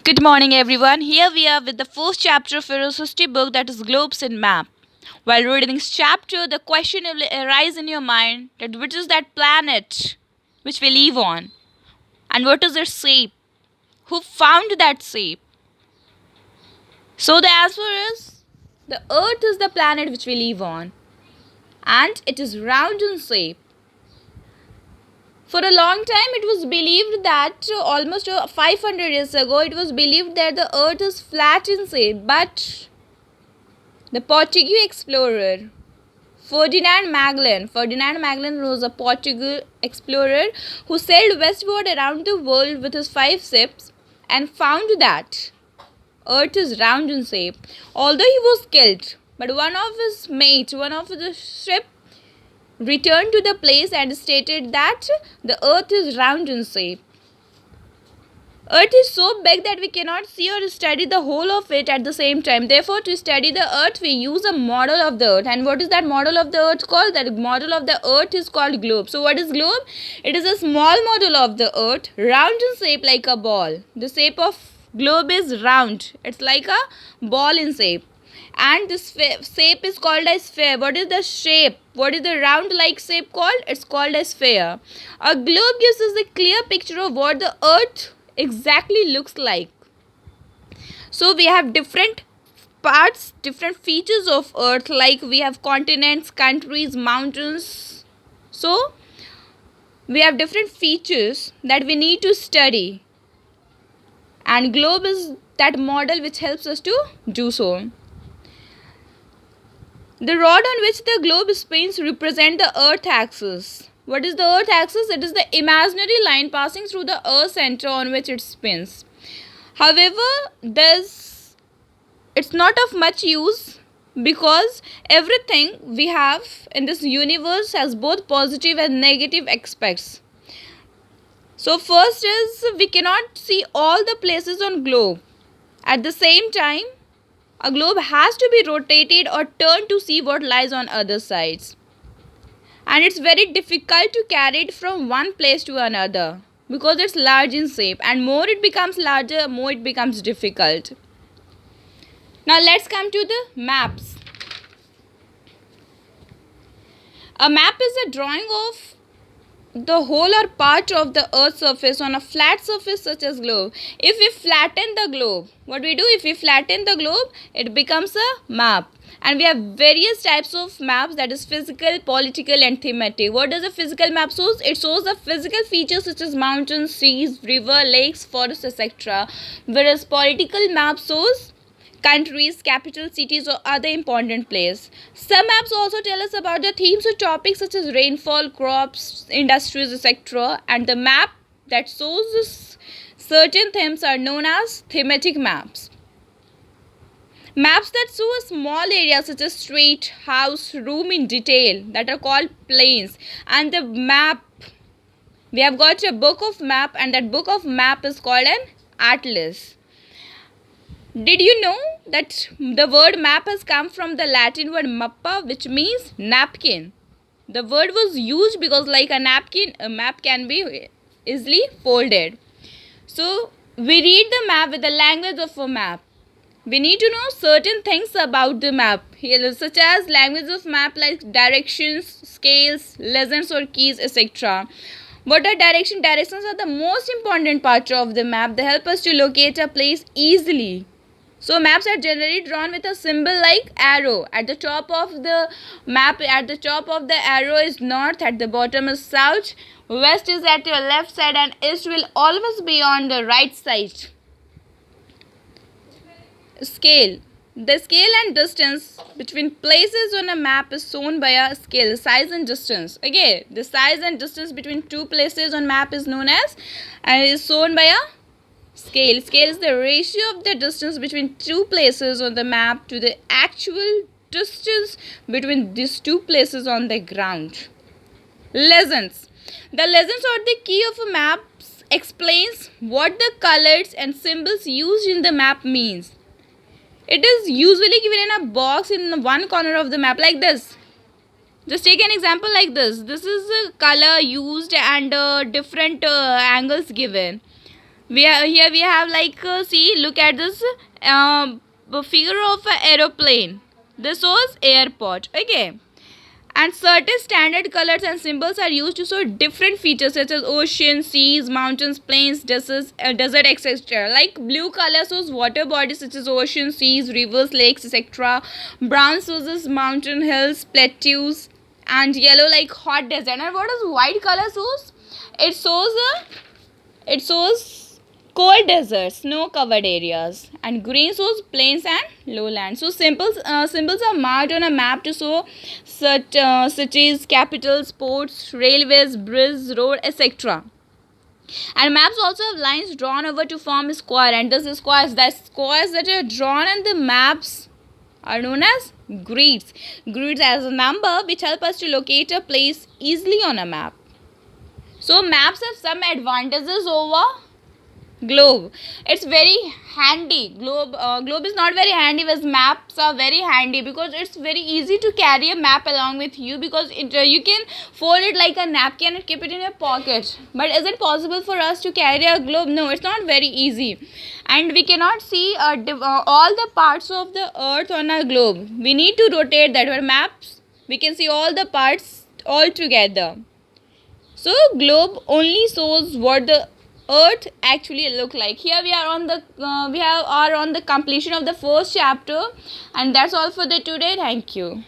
Good morning, everyone. Here we are with the first chapter of Pharaoh's history book, that is Globes and Map. While reading this chapter, the question will arise in your mind that which is that planet which we live on, and what is its shape? Who found that shape? So the answer is the Earth is the planet which we live on, and it is round in shape. For a long time, it was believed that almost 500 years ago, it was believed that the Earth is flat in shape, but the Portuguese explorer Ferdinand Magellan was a Portuguese explorer who sailed westward around the world with his 5 ships and found that Earth is round in shape. Although he was killed, but one of the ship, returned to the place and stated that the Earth is round in shape. Earth is so big that we cannot see or study the whole of it at the same time. Therefore, to study the Earth, we use a model of the Earth. And what is that model of the Earth called? That model of the Earth is called globe. So, what is globe? It is a small model of the Earth, round in shape like a ball. The shape of globe is round. It's like a ball in shape. And this shape is called as sphere. What is the shape? What is the round like shape called? It's called as sphere. A globe gives us a clear picture of what the Earth exactly looks like. So we have different parts, different features of Earth, like we have continents, countries, mountains. So we have different features that we need to study, and globe is that model which helps us to do so. The rod on which the globe spins represent the Earth axis. What is the Earth axis? It is the imaginary line passing through the Earth center on which it spins. However, it's not of much use because everything we have in this universe has both positive and negative aspects. So first is we cannot see all the places on globe. At the same time, a globe has to be rotated or turned to see what lies on other sides. And it's very difficult to carry it from one place to another because it's large in shape, and more it becomes larger, more it becomes difficult. Now let's come to the maps. A map is a drawing of the whole or part of the earth's surface on a flat surface such as globe. If we flatten the globe, what we do? If we flatten the globe, it becomes a map. And we have various types of maps, that is physical, political and thematic. What does a physical map shows? It shows the physical features such as mountains, seas, river, lakes, forests, etc. Whereas political map shows countries, capital cities or other important places. Some maps also tell us about the themes or topics such as rainfall, crops, industries, etc. And the map that shows certain themes are known as thematic maps. Maps that show a small area such as street, house, room in detail, that are called planes. And the map, we have got a book of map, and that book of map is called an atlas. Did you know that the word map has come from the Latin word mappa, which means napkin? The word was used because, like a napkin, a map can be easily folded. So we read the map with the language of a map. We need to know certain things about the map, such as language of map like directions, scales, legends or keys, etc. What are directions? Directions are the most important part of the map. They help us to locate a place easily. So maps are generally drawn with a symbol like arrow. At the top of the map, at the top of the arrow is north, at the bottom is south, west is at your left side and east will always be on the right side. Scale. The scale and distance between places on a map is shown by a scale, size and distance. Okay, the size and distance between two places on map is known as, and is shown by a scale. Scale is the ratio of the distance between two places on the map to the actual distance between these two places on the ground. Legends. The legends or the key of a map explains what the colors and symbols used in the map means. It is usually given in a box in one corner of the map like this. Just take an example like this. This is a color used and different angles given. we have like see, look at this figure of an aeroplane. This was airport. Okay. And certain standard colors and symbols are used to show different features such as ocean, seas, mountains, plains, deserts, desert, etc. Like blue color shows water bodies such as ocean, seas, rivers, lakes, etc. Brown shows mountain, hills, plateaus, and yellow like hot desert. And what does white color shows? It shows cold deserts, snow covered areas, and green shows plains and lowlands. So symbols are marked on a map to show such cities, capitals, ports, railways, bridges, road, etc. And maps also have lines drawn over to form a square, and the squares that are drawn on the maps are known as grids. Grids as a number which help us to locate a place easily on a map. So maps have some advantages over globe. It's very handy. Globe is not very handy, whereas maps are very handy because it's very easy to carry a map along with you, because you can fold it like a napkin and keep it in your pocket. But is it possible for us to carry a globe? No, it's not very easy, and we cannot see all the parts of the earth on a globe. We need to rotate that. But maps, we can see all the parts all together. So globe only shows what the earth actually look like. Here we are on the are on the completion of the first chapter, and that's all for the today. Thank you.